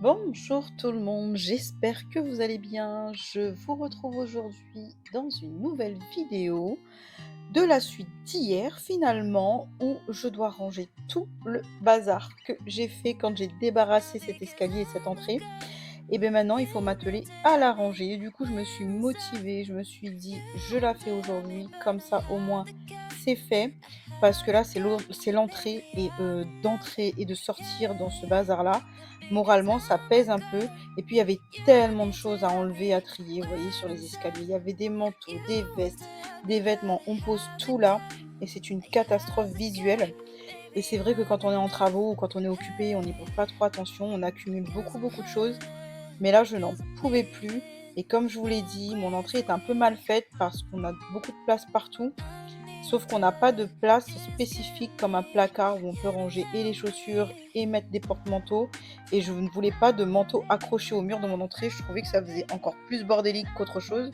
Bonjour tout le monde, j'espère que vous allez bien. Je vous retrouve aujourd'hui dans une nouvelle vidéo de la suite d'hier finalement où je dois ranger tout le bazar que j'ai fait quand j'ai débarrassé cet escalier et cette entrée. Et bien maintenant il faut m'atteler à la ranger. Du coup je me suis motivée, je me suis dit je la fais aujourd'hui, comme ça au moins c'est fait. Parce que là c'est l'entrée et d'entrer et de sortir dans ce bazar-là. Moralement ça pèse un peu. Et puis il y avait tellement de choses à enlever, à trier, vous voyez, sur les escaliers. Il y avait des manteaux, des vestes, des vêtements. On pose tout là et c'est une catastrophe visuelle. Et c'est vrai que quand on est en travaux ou quand on est occupé, on n'y porte pas trop attention, on accumule beaucoup, beaucoup de choses. Mais là, je n'en pouvais plus. Et comme je vous l'ai dit, mon entrée est un peu mal faite parce qu'on a beaucoup de place partout. Sauf qu'on n'a pas de place spécifique comme un placard où on peut ranger et les chaussures et mettre des porte-manteaux. Et je ne voulais pas de manteau accroché au mur de mon entrée. Je trouvais que ça faisait encore plus bordélique qu'autre chose.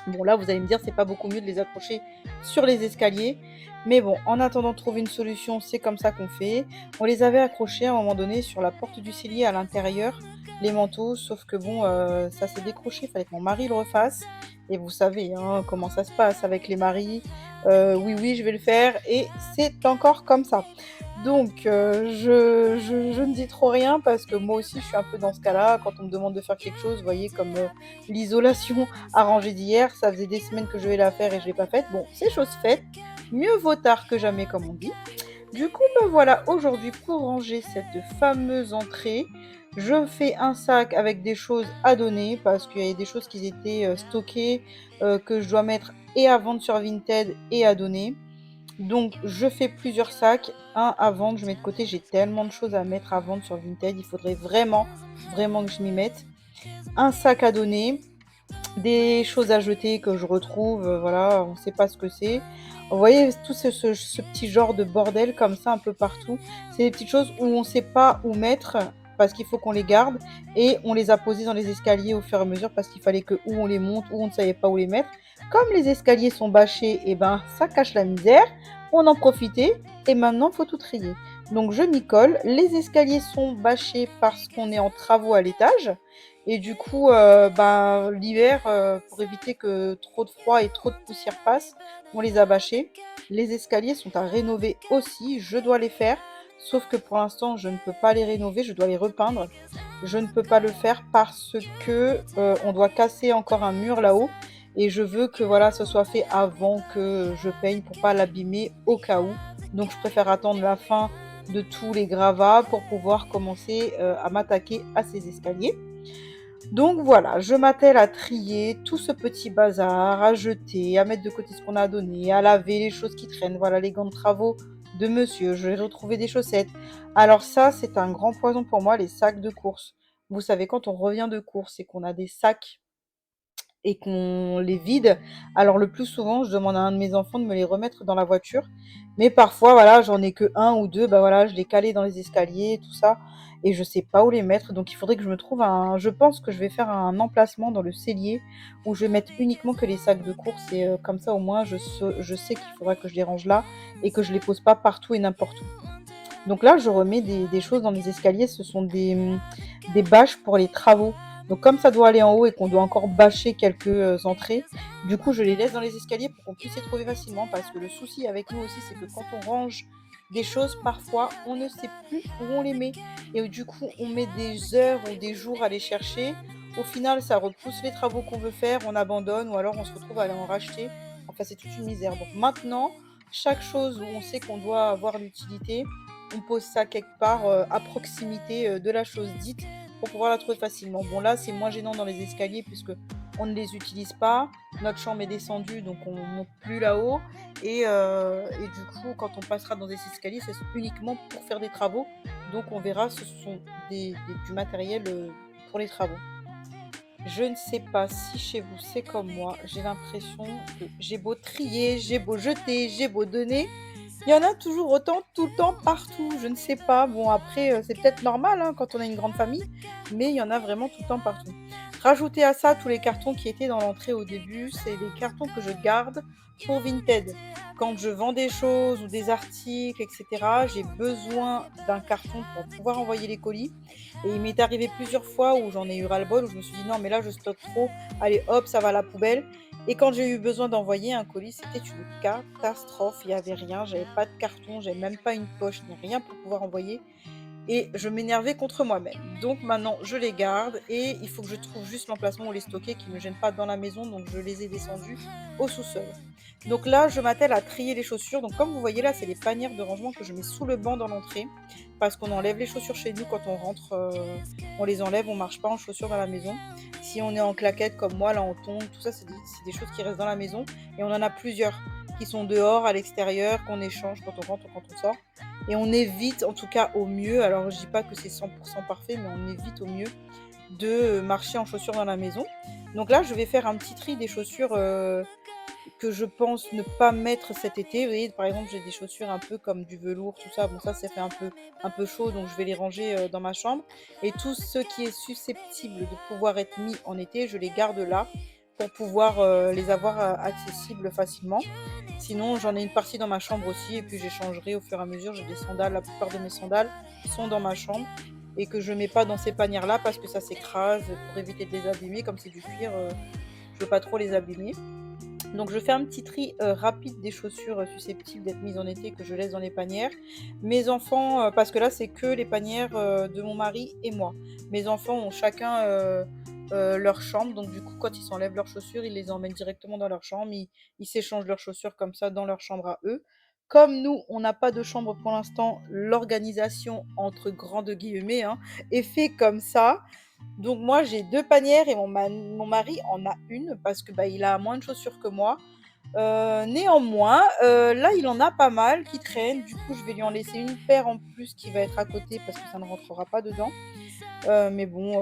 Bon, là, vous allez me dire, c'est pas beaucoup mieux de les accrocher sur les escaliers. Mais bon, en attendant de trouver une solution, c'est comme ça qu'on fait. On les avait accrochés à un moment donné sur la porte du cellier à l'intérieur, les manteaux, sauf que bon, ça s'est décroché, il fallait que mon mari le refasse. Et vous savez hein, comment ça se passe avec les maris. Oui, oui, je vais le faire. Et c'est encore comme ça. Donc, je ne dis trop rien parce que moi aussi, je suis un peu dans ce cas-là. Quand on me demande de faire quelque chose, vous voyez, comme l'isolation arrangée d'hier, ça faisait des semaines que je vais la faire et je l'ai pas faite. Bon, c'est chose faite. Mieux vaut tard que jamais, comme on dit. Du coup, me voilà aujourd'hui pour ranger cette fameuse entrée. Je fais un sac avec des choses à donner parce qu'il y a des choses qui étaient stockées que je dois mettre et à vendre sur Vinted et à donner. Donc, je fais plusieurs sacs, un à vendre, je mets de côté. J'ai tellement de choses à mettre à vendre sur Vinted. Il faudrait vraiment, vraiment que je m'y mette. Un sac à donner, des choses à jeter que je retrouve, voilà, on ne sait pas ce que c'est. Vous voyez tout ce petit genre de bordel comme ça un peu partout. C'est des petites choses où on ne sait pas où mettre parce qu'il faut qu'on les garde et on les a posées dans les escaliers au fur et à mesure parce qu'il fallait que ou on les monte ou on ne savait pas où les mettre. Comme les escaliers sont bâchés et ben ça cache la misère, on en profitait et maintenant il faut tout trier. Donc je m'y colle, les escaliers sont bâchés parce qu'on est en travaux à l'étage. Et du coup, ben, l'hiver, pour éviter que trop de froid et trop de poussière passe, on les a bâchés. Les escaliers sont à rénover aussi, je dois les faire. Sauf que pour l'instant, je ne peux pas les rénover, je dois les repeindre. Je ne peux pas le faire parce que on doit casser encore un mur là-haut. Et je veux que voilà, ce soit fait avant que je peigne pour pas l'abîmer au cas où. Donc je préfère attendre la fin de tous les gravats pour pouvoir commencer à m'attaquer à ces escaliers. Donc voilà, je m'attelle à trier tout ce petit bazar, à jeter, à mettre de côté ce qu'on a donné, à laver les choses qui traînent. Voilà les gants de travaux de monsieur, je vais retrouver des chaussettes. Alors ça, c'est un grand poison pour moi, les sacs de course. Vous savez, quand on revient de course et qu'on a des sacs et qu'on les vide, alors le plus souvent, je demande à un de mes enfants de me les remettre dans la voiture. Mais parfois, voilà, j'en ai que un ou deux, bah voilà, je les calais dans les escaliers, tout ça, et je sais pas où les mettre. Donc il faudrait que je me trouve un. Je pense que je vais faire un emplacement dans le cellier où je vais mettre uniquement que les sacs de course et comme ça au moins je sais qu'il faudra que je les range là et que je les pose pas partout et n'importe où. Donc là, je remets des choses dans les escaliers. Ce sont des bâches pour les travaux. Donc comme ça doit aller en haut et qu'on doit encore bâcher quelques entrées, du coup, je les laisse dans les escaliers pour qu'on puisse les trouver facilement. Parce que le souci avec nous aussi, c'est que quand on range des choses, parfois, on ne sait plus où on les met. Et du coup, on met des heures ou des jours à les chercher. Au final, ça repousse les travaux qu'on veut faire, on abandonne ou alors on se retrouve à aller en racheter. Enfin, c'est toute une misère. Donc maintenant, chaque chose où on sait qu'on doit avoir l'utilité, on pose ça quelque part à proximité de la chose dite pour pouvoir la trouver facilement. Bon là, c'est moins gênant dans les escaliers puisque on ne les utilise pas. Notre chambre est descendue, donc on ne monte plus là-haut. Et du coup, quand on passera dans des escaliers, c'est uniquement pour faire des travaux. Donc on verra, ce sont du matériel pour les travaux. Je ne sais pas si chez vous c'est comme moi, j'ai l'impression que j'ai beau trier, j'ai beau jeter, j'ai beau donner, il y en a toujours autant, tout le temps, partout. Je ne sais pas. Bon, après, c'est peut-être normal hein, quand on a une grande famille, mais il y en a vraiment tout le temps, partout. Rajoutez à ça tous les cartons qui étaient dans l'entrée au début, c'est les cartons que je garde pour Vinted. quand je vends des choses ou des articles, et cetera, j'ai besoin d'un carton pour pouvoir envoyer les colis et il m'est arrivé plusieurs fois où j'en ai eu ras-le-bol, où je me suis dit: «Non mais là je stocke trop, allez hop, ça va à la poubelle» et quand j'ai eu besoin d'envoyer un colis, c'était une catastrophe. Il y avait rien, j'avais pas de carton, j'avais même pas une poche ni rien pour pouvoir envoyer et je m'énervais contre moi-même. Donc maintenant, je les garde et il faut que je trouve juste l'emplacement où les stocker qui ne me gêne pas dans la maison, donc je les ai descendus au sous-sol. Donc là, je m'attelle à trier les chaussures. Donc comme vous voyez là, c'est les panières de rangement que je mets sous le banc dans l'entrée parce qu'on enlève les chaussures chez nous quand on rentre, on les enlève, on marche pas en chaussures dans la maison. Si on est en claquettes comme moi, là en tongs, tout ça, c'est des choses qui restent dans la maison et on en a plusieurs qui sont dehors, à l'extérieur, qu'on échange quand on rentre ou quand on sort. Et on évite, en tout cas au mieux, alors je dis pas que c'est 100% parfait, mais on évite au mieux de marcher en chaussures dans la maison. Donc là, je vais faire un petit tri des chaussures que je pense ne pas mettre cet été. Vous voyez, par exemple, j'ai des chaussures un peu comme du velours, tout ça. Bon, ça fait un peu chaud, donc je vais les ranger dans ma chambre. Et tout ce qui est susceptible de pouvoir être mis en été, je les garde là pour pouvoir les avoir accessibles facilement. Sinon, j'en ai une partie dans ma chambre aussi, et puis j'échangerai au fur et à mesure. J'ai des sandales, la plupart de mes sandales sont dans ma chambre et que je mets pas dans ces panières-là parce que ça s'écrase pour éviter de les abîmer. Comme c'est du cuir, je veux pas trop les abîmer. Donc je fais un petit tri rapide des chaussures susceptibles d'être mises en été que je laisse dans les panières. Mes enfants, parce que là c'est que les panières de mon mari et moi. Mes enfants ont chacun leur chambre, donc du coup quand ils s'enlèvent leurs chaussures, ils les emmènent directement dans leur chambre, ils s'échangent leurs chaussures comme ça dans leur chambre à eux. Comme nous, on n'a pas de chambre pour l'instant, l'organisation entre grandes guillemets hein, est fait comme ça. Donc moi j'ai 2 panières et mon mari en a une parce que, bah, il a moins de chaussures que moi. Néanmoins, là il en a pas mal qui traînent. Du coup, je vais lui en laisser une paire en plus qui va être à côté parce que ça ne rentrera pas dedans. Mais bon,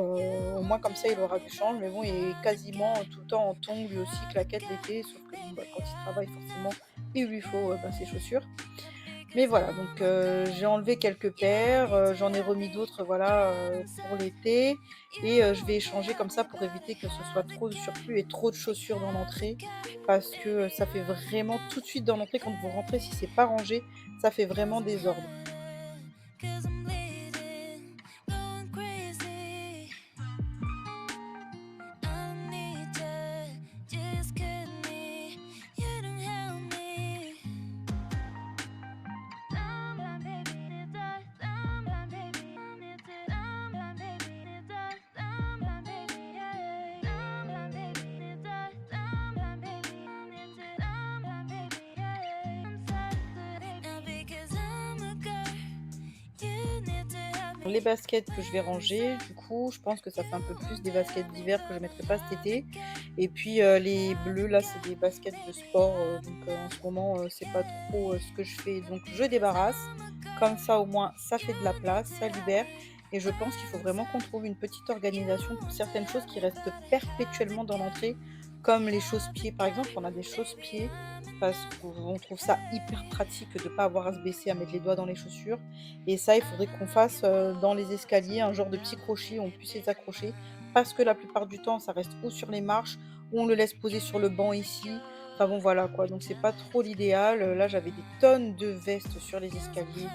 au moins comme ça il aura du change. Mais bon, il est quasiment tout le temps en tongs lui aussi, claquettes l'été, sauf que bon, bah, quand il travaille forcément, il lui faut, bah, ses chaussures. Mais voilà, donc j'ai enlevé quelques paires, j'en ai remis d'autres, voilà, pour l'été et je vais échanger comme ça pour éviter que ce soit trop de surplus et trop de chaussures dans l'entrée. Parce que, ça fait vraiment tout de suite dans l'entrée quand vous rentrez, si c'est pas rangé, ça fait vraiment désordre. Les baskets que je vais ranger, du coup, je pense que ça fait un peu plus des baskets d'hiver que je mettrai pas cet été. Et puis les bleus, là, c'est des baskets de sport. Donc en ce moment, c'est pas trop ce que je fais. Donc je débarrasse. Comme ça, au moins, ça fait de la place, ça libère. Et je pense qu'il faut vraiment qu'on trouve une petite organisation pour certaines choses qui restent perpétuellement dans l'entrée, comme les chausse-pieds. Par exemple, on a des chausse-pieds parce qu'on trouve ça hyper pratique de ne pas avoir à se baisser, à mettre les doigts dans les chaussures. Et ça, il faudrait qu'on fasse, dans les escaliers un genre de petit crochet où on puisse les accrocher. Parce que la plupart du temps, ça reste ou sur les marches ou on le laisse poser sur le banc ici. Enfin bon, voilà quoi, donc c'est pas trop l'idéal. Là, j'avais des tonnes de vestes sur les escaliers.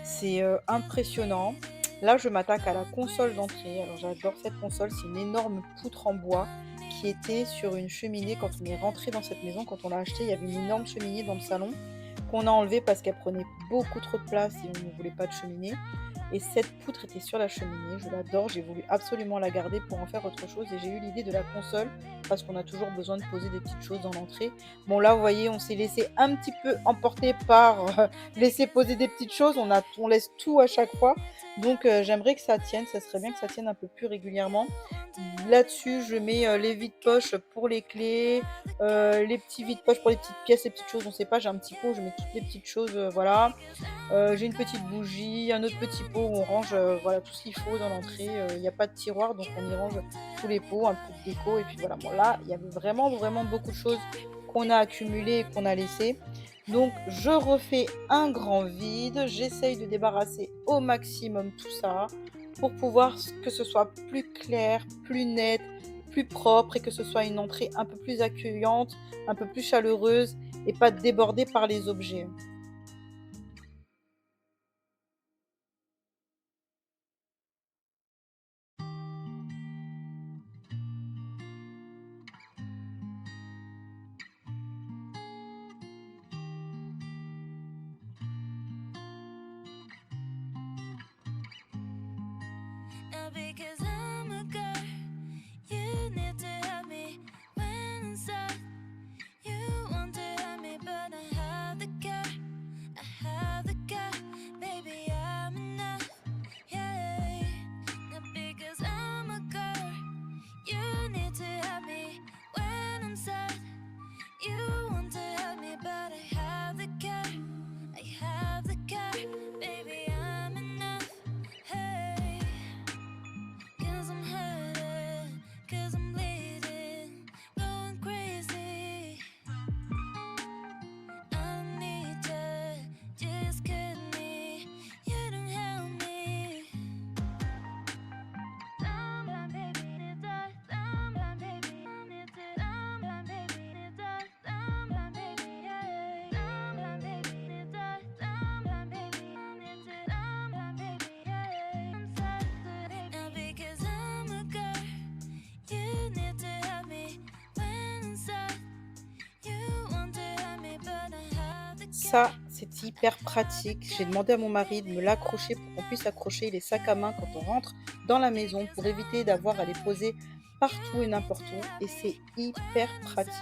C'est, impressionnant. Là, je m'attaque à la console d'entrée. Alors j'adore cette console, c'est une énorme poutre en bois qui était sur une cheminée quand on est rentré dans cette maison. Quand on l'a achetée, il y avait une énorme cheminée dans le salon qu'on a enlevée parce qu'elle prenait beaucoup trop de place et on ne voulait pas de cheminée. Et cette poutre était sur la cheminée, je l'adore, j'ai voulu absolument la garder pour en faire autre chose et j'ai eu l'idée de la console parce qu'on a toujours besoin de poser des petites choses dans l'entrée. Bon là, vous voyez, on s'est laissé un petit peu emporter par laisser poser des petites choses, on laisse tout à chaque fois. Donc j'aimerais que ça tienne, ça serait bien que ça tienne un peu plus régulièrement. Là-dessus, je mets les vides-poches pour les clés, les petits vides-poches pour les petites pièces, les petites choses, on ne sait pas, j'ai un petit pot, je mets toutes les petites choses, voilà. J'ai une petite bougie, un autre petit pot où on range voilà, tout ce qu'il faut dans l'entrée. Il n'y a pas de tiroir, donc on y range tous les pots, un peu de déco. Et puis voilà, bon là, il y avait vraiment, vraiment beaucoup de choses qu'on a accumulées et qu'on a laissées. Donc je refais un grand vide, j'essaye de débarrasser au maximum tout ça pour pouvoir que ce soit plus clair, plus net, plus propre et que ce soit une entrée un peu plus accueillante, un peu plus chaleureuse et pas débordée par les objets. Now because I'm a girl, you need to help me when inside. You want to help me, but I have the care. I have the care, baby, I'm enough. Yeah. Now because I'm a girl, you need to help me when I'm sad. You want to help me, but I have the care. I have the care, baby, I'm enough. Hey. Cause I'm hurting, cause I'm bleeding, going crazy. I need you, just cut me. You don't help me. Someone baby need us, someone baby need it, someone baby need us, someone baby, yeah. Someone baby need us, someone baby need it, someone baby, yeah. I'm sad now because I'm a girl. You need to help me when inside. You want to help me, but I have the Ça, c'est hyper pratique. J'ai demandé à mon mari de me l'accrocher pour qu'on puisse accrocher les sacs à main quand on rentre dans la maison pour éviter d'avoir à les poser partout et n'importe où. Et c'est hyper pratique.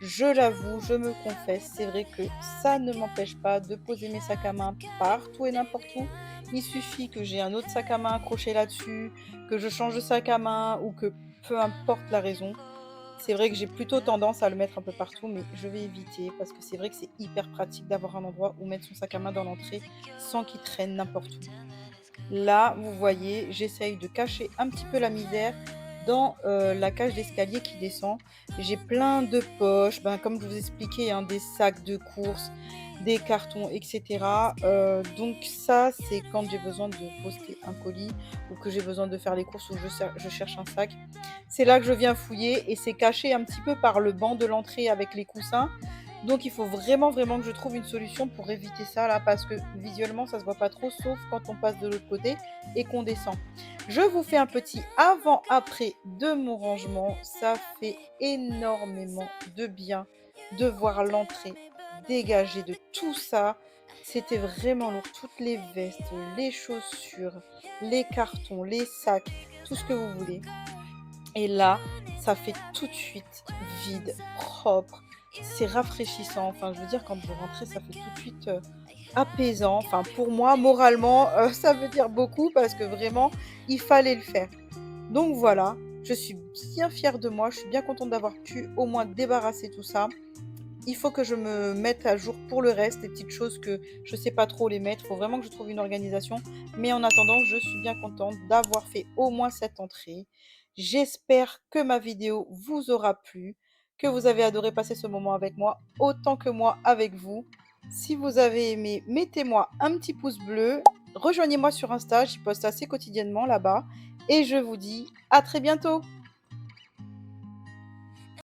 Je l'avoue, je me confesse, c'est vrai que ça ne m'empêche pas de poser mes sacs à main partout et n'importe où. Il suffit que j'ai un autre sac à main accroché là-dessus, que je change de sac à main ou que peu importe la raison, c'est vrai que j'ai plutôt tendance à le mettre un peu partout, mais je vais éviter parce que c'est vrai que c'est hyper pratique d'avoir un endroit où mettre son sac à main dans l'entrée sans qu'il traîne n'importe où. Là, vous voyez, j'essaye de cacher un petit peu la misère dans la cage d'escalier qui descend. J'ai plein de poches, ben, comme je vous expliquais, hein, des sacs de courses, des cartons, etc. Donc ça, c'est quand j'ai besoin de poster un colis ou que j'ai besoin de faire les courses ou je cherche un sac. C'est là que je viens fouiller et c'est caché un petit peu par le banc de l'entrée avec les coussins. Donc il faut vraiment, vraiment que je trouve une solution pour éviter ça là, parce que visuellement ça se voit pas trop, sauf quand on passe de l'autre côté et qu'on descend. Je vous fais un petit avant-après de mon rangement. Ça fait énormément de bien de voir l'entrée dégagée de tout ça. C'était vraiment lourd. Toutes les vestes, les chaussures, les cartons, les sacs, tout ce que vous voulez. Et là, ça fait tout de suite vide, propre, c'est rafraîchissant. Enfin, je veux dire, quand vous rentrez, ça fait tout de suite apaisant. Enfin, pour moi, moralement, ça veut dire beaucoup parce que vraiment, il fallait le faire. Donc voilà, je suis bien fière de moi. Je suis bien contente d'avoir pu au moins débarrasser tout ça. Il faut que je me mette à jour pour le reste, les petites choses que je ne sais pas trop les mettre. Il faut vraiment que je trouve une organisation. Mais en attendant, je suis bien contente d'avoir fait au moins cette entrée. J'espère que ma vidéo vous aura plu, que vous avez adoré passer ce moment avec moi, autant que moi avec vous. Si vous avez aimé, mettez-moi un petit pouce bleu. Rejoignez-moi sur Insta, j'y poste assez quotidiennement là-bas. Et je vous dis à très bientôt.